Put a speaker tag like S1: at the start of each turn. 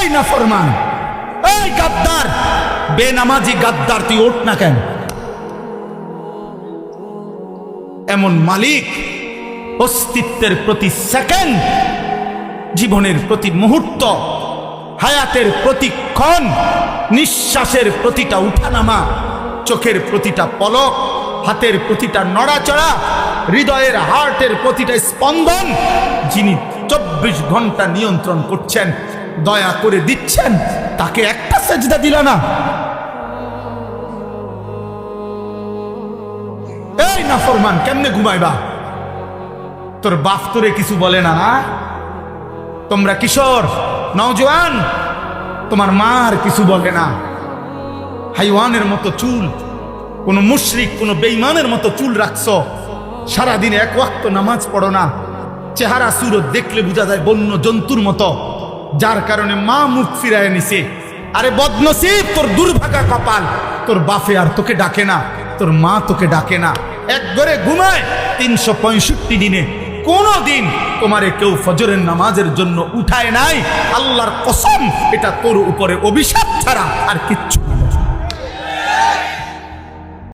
S1: এই নাফরমান, এই গাদ্দার, বেনামাজি গাদ্দার, তুই ওঠ না কেন? এমন মালিক অস্তিত্বের প্রতি সেকেন্ড, জীবনের প্রতি মুহূর্ত, হায়াতের প্রতিক্ষণ, নিঃশ্বাসের প্রতিটা উঠানামা, চোখের প্রতিটা পলক, হাতের প্রতিটা নড়াচড়া, হৃদয়ের হার্টের প্রতিটা স্পন্দন, যিনি 24 ঘন্টা নিয়ন্ত্রণ করছেন, দয়া করে দিচ্ছেন, তাকে একটা সেজদা দিল না? এই নাফরমান, কেমনে ঘুমাইবা? তোর বাপ তোরে কিছু বলে না? তোমরা কিশোর নওজোয়ান, তোমার মার কিছু বলে না? হাইওয়ানের মতো চুল, কোন মুশরিক, কোন বেঈমানের মতো চুল রাখছো, সারাদিনে এক ওয়াক্ত নামাজ পড়ো না, চেহারা সুরত দেখলে বোঝা যায় বন্য জন্তুর মতো, যার কারণে মা মুখ ফিরায় নিছে। আরে বদনসিব, তোর দুর্ভাগা কপাল, তোর বাপে আর তোকে ডাকে না, তোর মা তোকে ডাকে না। এক ঘরে ঘুমায় 365 দিনে কোনো দিন তোমারে কেউ ফজরের নামাজের জন্য উঠায় নাই। আল্লাহর কসম, এটা তোর উপরে অভিশাপ ছাড়া আর কিচ্ছু না।